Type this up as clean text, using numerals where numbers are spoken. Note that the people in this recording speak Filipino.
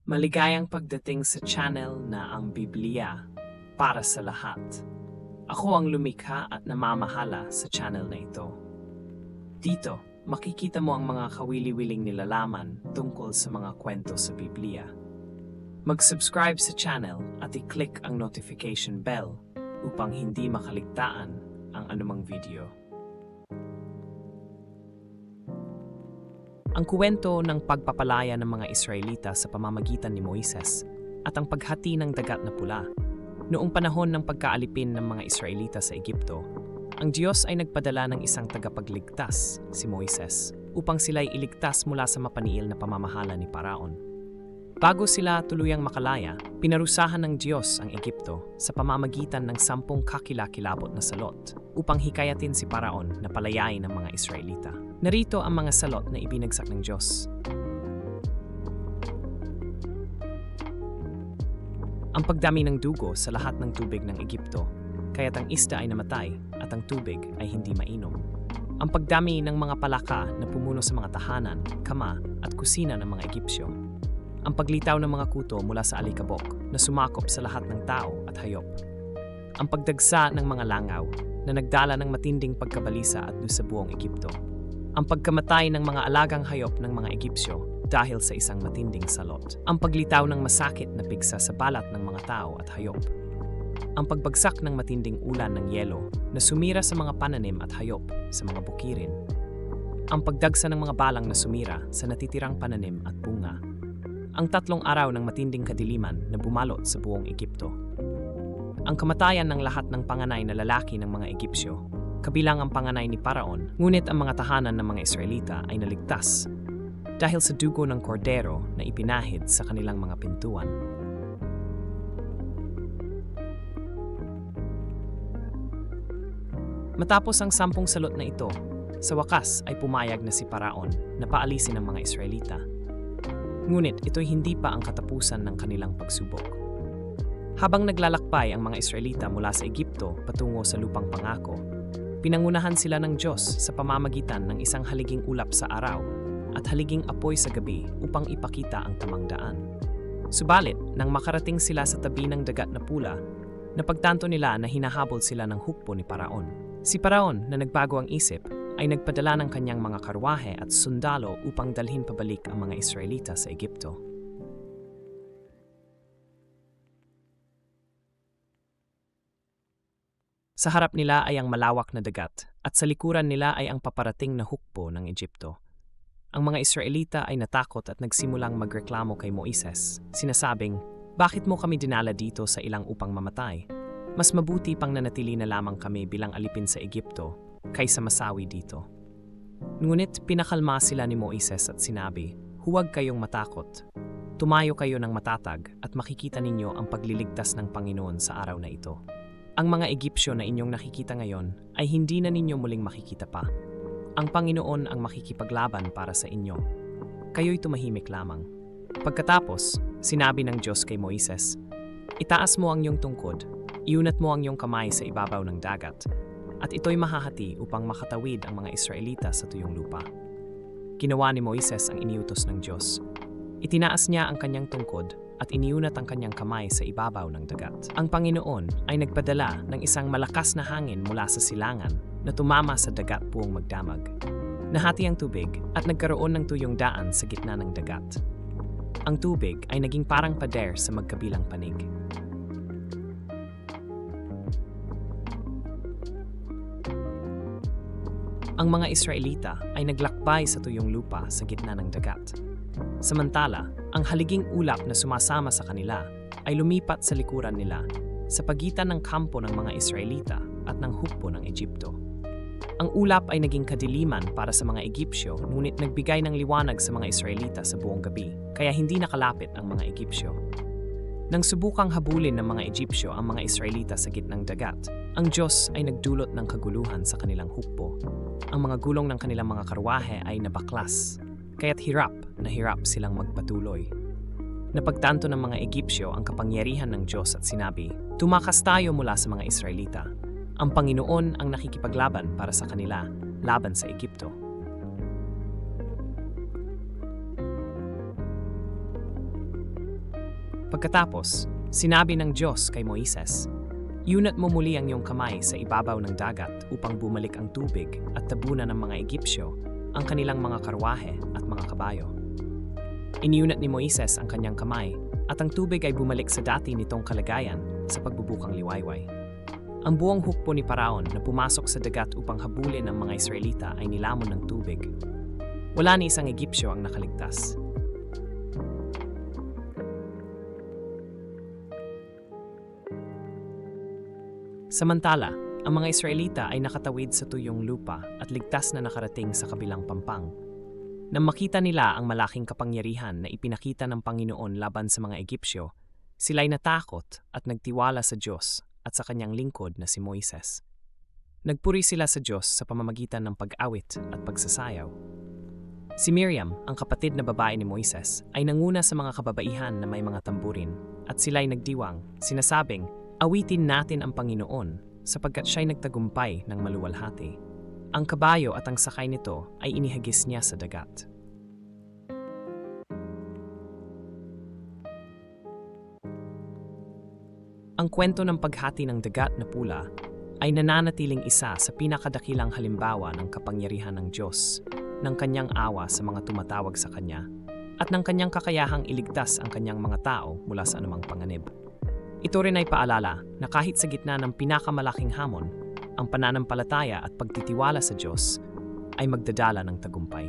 Maligayang pagdating sa channel na ang Biblia para sa lahat. Ako ang lumikha at namamahala sa channel na ito. Dito, makikita mo ang mga kawili-wiling nilalaman tungkol sa mga kwento sa Biblia. Mag-subscribe sa channel at i-click ang notification bell upang hindi makaligtaan ang anumang video. Ang kuwento ng pagpapalaya ng mga Israelita sa pamamagitan ni Moises at ang paghati ng dagat na pula. Noong panahon ng pagkaalipin ng mga Israelita sa Egypto, ang Diyos ay nagpadala ng isang tagapagligtas, si Moises, upang sila'y iligtas mula sa mapaniil na pamamahala ni Paraon. Bago sila tuluyang makalaya, pinarusahan ng Diyos ang Egypto sa pamamagitan ng 10 kakilakilabot na salot upang hikayatin si Paraon na palayain ang mga Israelita. Narito ang mga salot na ibinagsak ng Diyos. Ang pagdami ng dugo sa lahat ng tubig ng Egypto, kaya't ang isda ay namatay at ang tubig ay hindi mainom. Ang pagdami ng mga palaka na pumuno sa mga tahanan, kama at kusina ng mga Egypsyo. Ang paglitaw ng mga kuto mula sa alikabok na sumakop sa lahat ng tao at hayop. Ang pagdagsa ng mga langaw na nagdala ng matinding pagkabalisa at sa buong Egypto. Ang pagkamatay ng mga alagang hayop ng mga Egypsyo dahil sa isang matinding salot. Ang paglitaw ng masakit na pigsa sa balat ng mga tao at hayop. Ang pagbagsak ng matinding ulan ng yelo na sumira sa mga pananim at hayop sa mga bukirin. Ang pagdagsa ng mga balang na sumira sa natitirang pananim at bunga. Ang 3 araw ng matinding kadiliman na bumalot sa buong Egypto. Ang kamatayan ng lahat ng panganay na lalaki ng mga Egypsyo, kabilang ang panganay ni Paraon, ngunit ang mga tahanan ng mga Israelita ay naligtas dahil sa dugo ng kordero na ipinahid sa kanilang mga pintuan. Matapos ang 10 salot na ito, sa wakas ay pumayag na si Paraon na paalisin ang mga Israelita. Ngunit ito'y hindi pa ang katapusan ng kanilang pagsubok. Habang naglalakbay ang mga Israelita mula sa Egypto patungo sa lupang pangako, pinangunahan sila ng Diyos sa pamamagitan ng isang haliging ulap sa araw at haliging apoy sa gabi upang ipakita ang tamang daan. Subalit, nang makarating sila sa tabi ng dagat na pula, napagtanto nila na hinahabol sila ng hukbo ni Paraon. Si Paraon, na nagbago ang isip, ay nagpadala ng kanyang mga karwahe at sundalo upang dalhin pabalik ang mga Israelita sa Egypto. Sa harap nila ay ang malawak na dagat at sa likuran nila ay ang paparating na hukbo ng Egypto. Ang mga Israelita ay natakot at nagsimulang magreklamo kay Moises, sinasabing, "Bakit mo kami dinala dito sa ilang upang mamatay? Mas mabuti pang nanatili na lamang kami bilang alipin sa Egypto kaysa masawi dito." Ngunit pinakalma sila ni Moises at sinabi, "Huwag kayong matakot. Tumayo kayo ng matatag at makikita ninyo ang pagliligtas ng Panginoon sa araw na ito. Ang mga Egypsyo na inyong nakikita ngayon ay hindi na ninyo muling makikita pa. Ang Panginoon ang makikipaglaban para sa inyo. Kayo'y tumahimik lamang." Pagkatapos, sinabi ng Diyos kay Moises, "Itaas mo ang iyong tungkod, iunat mo ang iyong kamay sa ibabaw ng dagat, at ito'y mahahati upang makatawid ang mga Israelita sa tuyong lupa." Ginawa ni Moises ang iniutos ng Diyos. Itinaas niya ang kanyang tungkod at iniunat ang kanyang kamay sa ibabaw ng dagat. Ang Panginoon ay nagpadala ng isang malakas na hangin mula sa silangan na tumama sa dagat buong magdamag. Nahati ang tubig at nagkaroon ng tuyong daan sa gitna ng dagat. Ang tubig ay naging parang pader sa magkabilang panig. Ang mga Israelita ay naglakbay sa tuyong lupa sa gitna ng dagat. Samantala, ang haliging ulap na sumasama sa kanila ay lumipat sa likuran nila sa pagitan ng kampo ng mga Israelita at ng hukbo ng Egypto. Ang ulap ay naging kadiliman para sa mga Egypsyo, ngunit nagbigay ng liwanag sa mga Israelita sa buong gabi, kaya hindi nakalapit ang mga Egypsyo. Nang subukang habulin ng mga Egypsyo ang mga Israelita sa gitnang dagat, ang Diyos ay nagdulot ng kaguluhan sa kanilang hukbo. Ang mga gulong ng kanilang mga karwahe ay nabaklas, kaya't hirap silang magpatuloy. Napagtanto ng mga Egypsyo ang kapangyarihan ng Diyos at sinabi, "Tumakas tayo mula sa mga Israelita. Ang Panginoon ang nakikipaglaban para sa kanila laban sa Egypto." Pagkatapos, sinabi ng Diyos kay Moises, "Iunat mo muli ang iyong kamay sa ibabaw ng dagat upang bumalik ang tubig at tabunan ng mga Egyptyo ang kanilang mga karwahe at mga kabayo." Iniunat ni Moises ang kanyang kamay at ang tubig ay bumalik sa dati nitong kalagayan sa pagbubukang liwayway. Ang buong hukbo ni Paraon na pumasok sa dagat upang habulin ang mga Israelita ay nilamon ng tubig. Wala ni isang Egyptyo ang nakaligtas. Samantala, ang mga Israelita ay nakatawid sa tuyong lupa at ligtas na nakarating sa kabilang pampang. Nang makita nila ang malaking kapangyarihan na ipinakita ng Panginoon laban sa mga Egyptyo, sila'y natakot at nagtiwala sa Diyos at sa kanyang lingkod na si Moises. Nagpuri sila sa Diyos sa pamamagitan ng pag-awit at pagsasayaw. Si Miriam, ang kapatid na babae ni Moises, ay nanguna sa mga kababaihan na may mga tamburin at sila'y nagdiwang, sinasabing, "Awitin natin ang Panginoon sapagkat siya'y nagtagumpay ng maluwalhati." Ang kabayo at ang sakay nito ay inihagis niya sa dagat. Ang kwento ng paghati ng dagat na pula ay nananatiling isa sa pinakadakilang halimbawa ng kapangyarihan ng Diyos, ng kanyang awa sa mga tumatawag sa kanya, at ng kanyang kakayahang iligtas ang kanyang mga tao mula sa anumang panganib. Ito rin ay paalala na kahit sa gitna ng pinakamalaking hamon, ang pananampalataya at pagtitiwala sa Diyos ay magdadala ng tagumpay.